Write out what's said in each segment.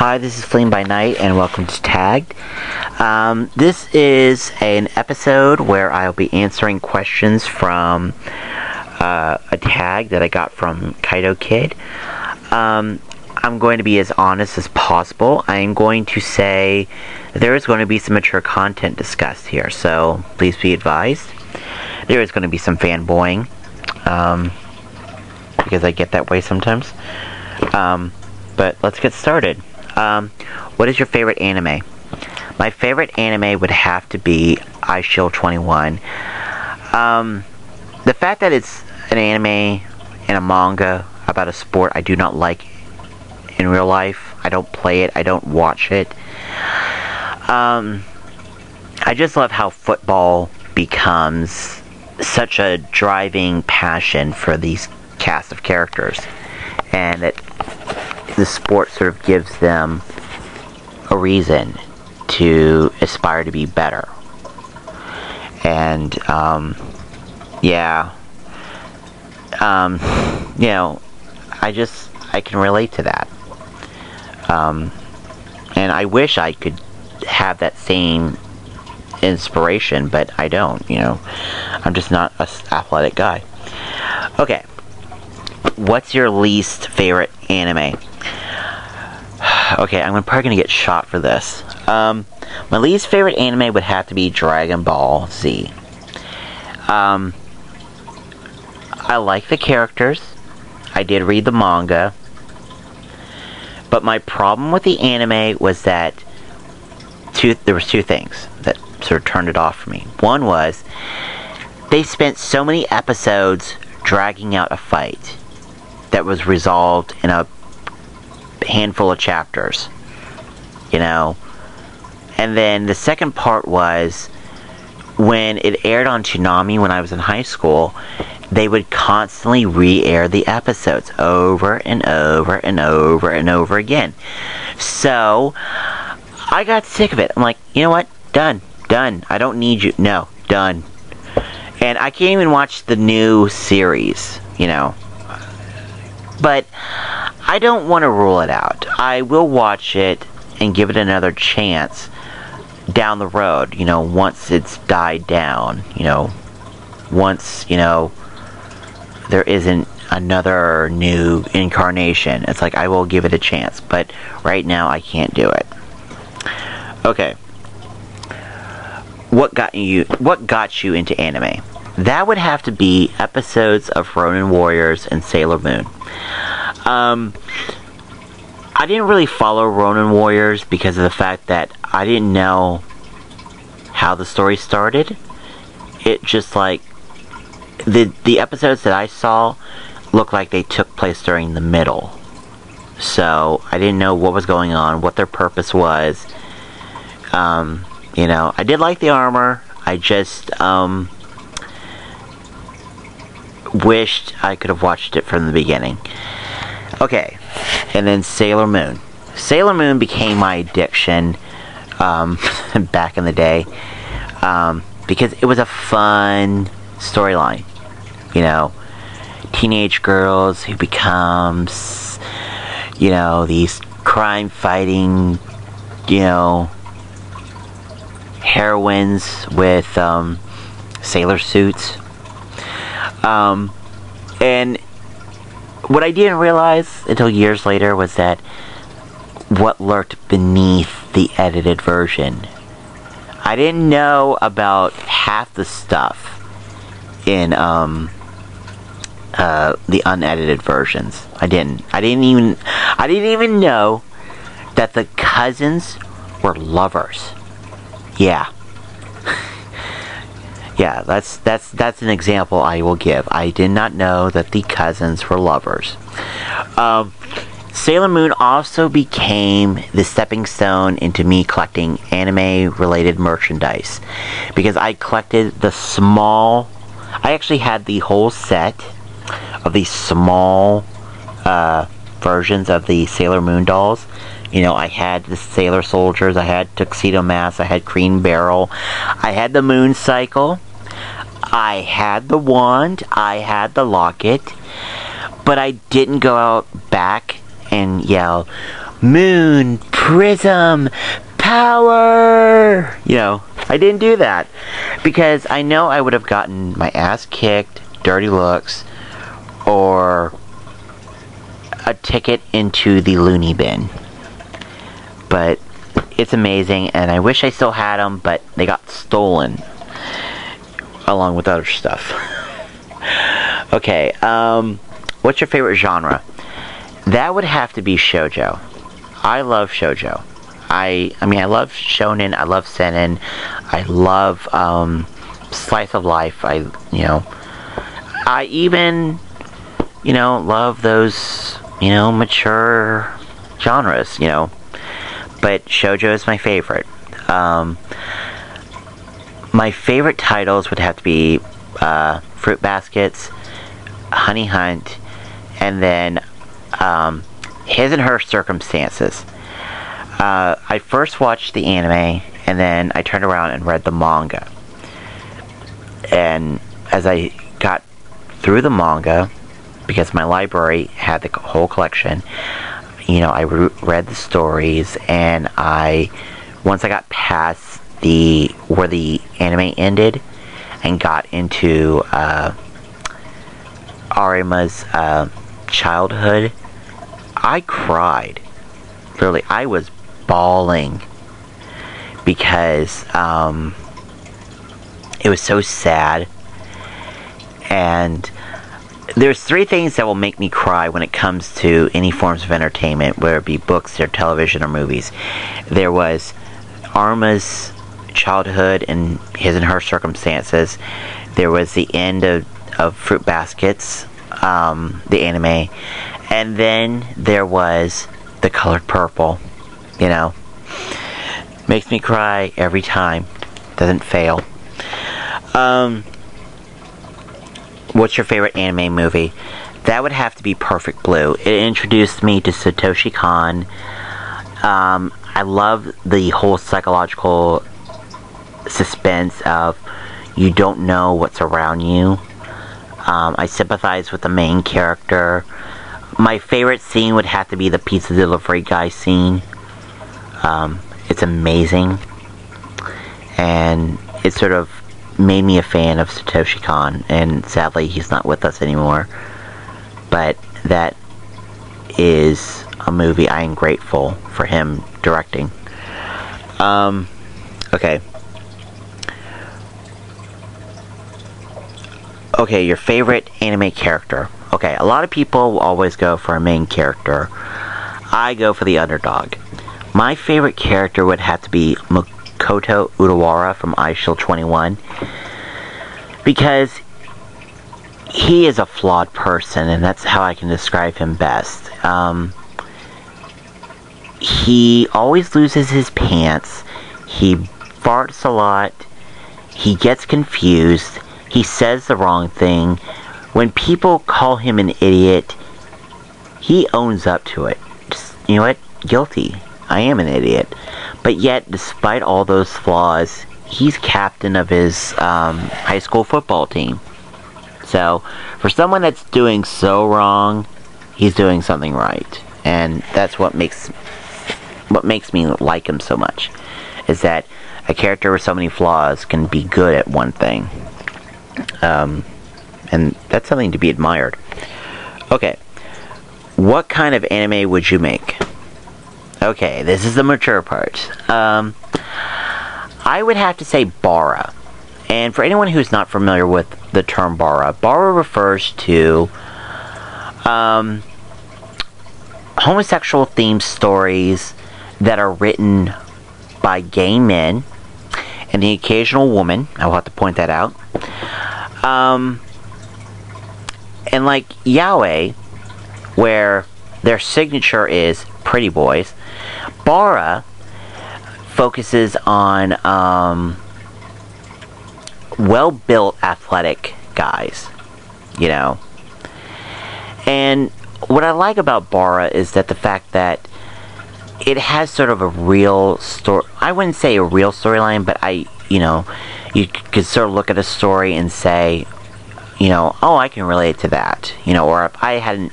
Hi, this is Fleeing by Night, and welcome to Tagged. This is an episode where I'll be answering questions from a tag that I got from xkaitoukidx. I'm going to be as honest as possible. I'm going to say there is going to be some mature content discussed here, so please be advised. There is going to be some fanboying, because I get that way sometimes. But let's get started. What is your favorite anime? My favorite anime would have to be xkaitoukidx. The fact that it's an anime and a manga about a sport I do not like in real life. I don't play it. I don't watch it. I just love how football becomes such a driving passion for these cast of characters, and that the sport sort of gives them a reason to aspire to be better. And I can relate to that. And I wish I could have that same inspiration, but I don't, I'm just not an athletic guy. Okay. What's your least favorite anime? Okay, I'm probably going to get shot for this. My least favorite anime would have to be Dragon Ball Z. I like the characters. I did read the manga. But my problem with the anime was that there was two things that sort of turned it off for me. One was, they spent so many episodes dragging out a fight that was resolved in a handful of chapters, and then the second part was, when it aired on Toonami when I was in high school, they would constantly re-air the episodes over and over and over and over again. So I got sick of it. I'm like, you know what? Done. I don't need you. No, done. And I can't even watch the new series, But I don't want to rule it out. I will watch it and give it another chance down the road, once it's died down, once, there isn't another new incarnation. It's like, I will give it a chance, but right now I can't do it. Okay. What got you into anime? That would have to be episodes of Ronin Warriors and Sailor Moon. I didn't really follow Ronin Warriors because of the fact that I didn't know how the story started. It just like, the episodes that I saw looked like they took place during the middle. So I didn't know what was going on, what their purpose was. I did like the armor. I just wished I could have watched it from the beginning. Okay, and then Sailor Moon. Sailor Moon became my addiction back in the day, because it was a fun storyline. Teenage girls who becomes, these crime-fighting, heroines with sailor suits. And what I didn't realize until years later was that what lurked beneath the edited version. I didn't know about half the stuff in the unedited versions. I didn't even know that the cousins were lovers. Yeah. Yeah, that's an example I will give. I did not know that the cousins were lovers. Sailor Moon also became the stepping stone into me collecting anime-related merchandise, because I collected I actually had the whole set of these small versions of the Sailor Moon dolls. I had the Sailor Soldiers, I had Tuxedo Mask, I had Green Barrel, I had the Moon Cycle, I had the wand, I had the locket, but I didn't go out back and yell, moon, prism, power. You know, I didn't do that because I know I would have gotten my ass kicked, dirty looks, or a ticket into the loony bin. But it's amazing, and I wish I still had them, but they got stolen along with other stuff. Okay, what's your favorite genre? That would have to be shoujo. I love shoujo. I mean, I love shonen, I love seinen, I love slice of life. I even, love those, mature genres, But shoujo is my favorite. My favorite titles would have to be Fruit Baskets, Honey Hunt, and then His and Her Circumstances. I first watched the anime, and then I turned around and read the manga. And as I got through the manga, because my library had the whole collection, I read the stories, and once I got past where the anime ended, and got into Arima's childhood, I cried. Literally, I was bawling because it was so sad. And there's 3 things that will make me cry when it comes to any forms of entertainment, whether it be books or television or movies. There was Arima's childhood and His and Her Circumstances. There was the end of Fruit Baskets, the anime, and then there was The Color Purple. Makes me cry every time. Doesn't fail. What's your favorite anime movie? That would have to be Perfect Blue. It introduced me to Satoshi Kon. I love the whole psychological suspense of you don't know what's around you. I sympathize with the main character. My favorite scene would have to be the pizza delivery guy scene. It's amazing, and it sort of made me a fan of Satoshi Kon, and sadly he's not with us anymore, but that is a movie I am grateful for him directing. Okay, your favorite anime character. Okay, a lot of people will always go for a main character. I go for the underdog. My favorite character would have to be Makoto Udawara from iShield 21, because he is a flawed person, and that's how I can describe him best. He always loses his pants, he farts a lot, he gets confused, he says the wrong thing. When people call him an idiot, he owns up to it. Just, you know what? Guilty. I am an idiot. But yet, despite all those flaws, he's captain of his high school football team. So, for someone that's doing so wrong, he's doing something right. And that's what makes me like him so much. Is that a character with so many flaws can be good at one thing. And that's something to be admired. Okay. What kind of anime would you make? Okay, this is the mature part. I would have to say bara. And for anyone who's not familiar with the term bara, bara refers to homosexual themed stories that are written by gay men and the occasional woman. I will have to point that out. And like yaoi, where their signature is pretty boys, bara focuses on well-built athletic guys, And what I like about bara is that the fact that it has sort of a real story. I wouldn't say a real storyline, but you could sort of look at a story and say, oh, I can relate to that, or if I had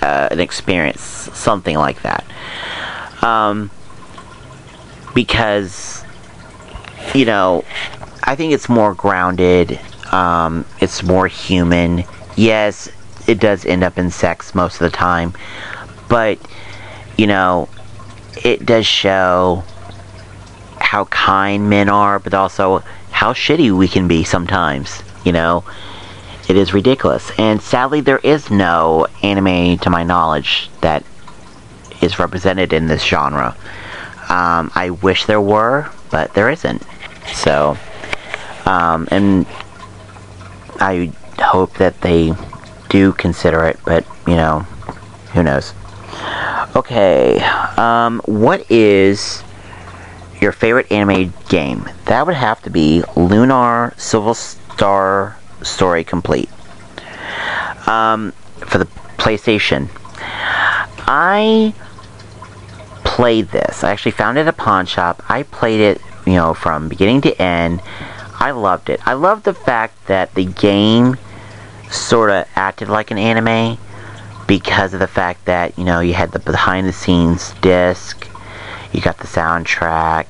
an experience, something like that. Because, you know, I think it's more grounded, it's more human. Yes, it does end up in sex most of the time, but, you know, it does show how kind men are, but also how shitty we can be sometimes, you know. It is ridiculous. And sadly, there is no anime, to my knowledge, that is represented in this genre. I wish there were, but there isn't. So, and I hope that they do consider it, but, you know, who knows. Okay, what is your favorite anime game? That would have to be Lunar Silver Star Story Complete. For the PlayStation. I played this. I actually found it at a pawn shop. I played it, you know, from beginning to end. I loved it. I loved the fact that the game sort of acted like an anime because of the fact that, you know, you had the behind the scenes disc, you got the soundtrack,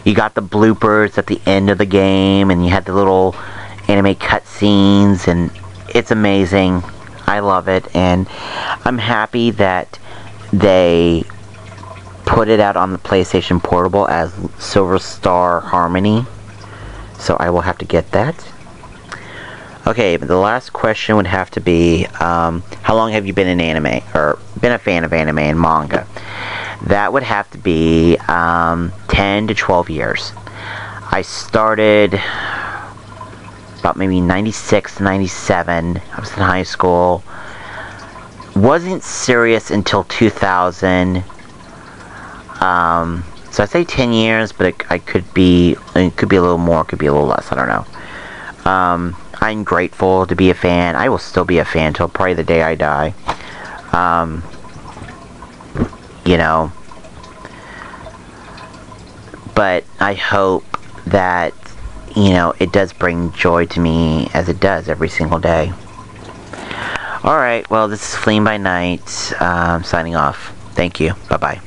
you got the bloopers at the end of the game, and you had the little anime cutscenes, and it's amazing. I love it, and I'm happy that they put it out on the PlayStation Portable as Silver Star Harmony, so I will have to get that. Okay, but the last question would have to be, how long have you been in anime, or been a fan of anime and manga? That would have to be 10 to 12 years. I started about maybe 96 to 97. I was in high school. Wasn't serious until 2000. So I say 10 years, but it could be a little more, it could be a little less, I don't know. I'm grateful to be a fan. I will still be a fan till probably the day I die. You know. But I hope that, you know, it does bring joy to me as it does every single day. Alright, well, this is Fleeing by Night, signing off. Thank you. Bye-bye.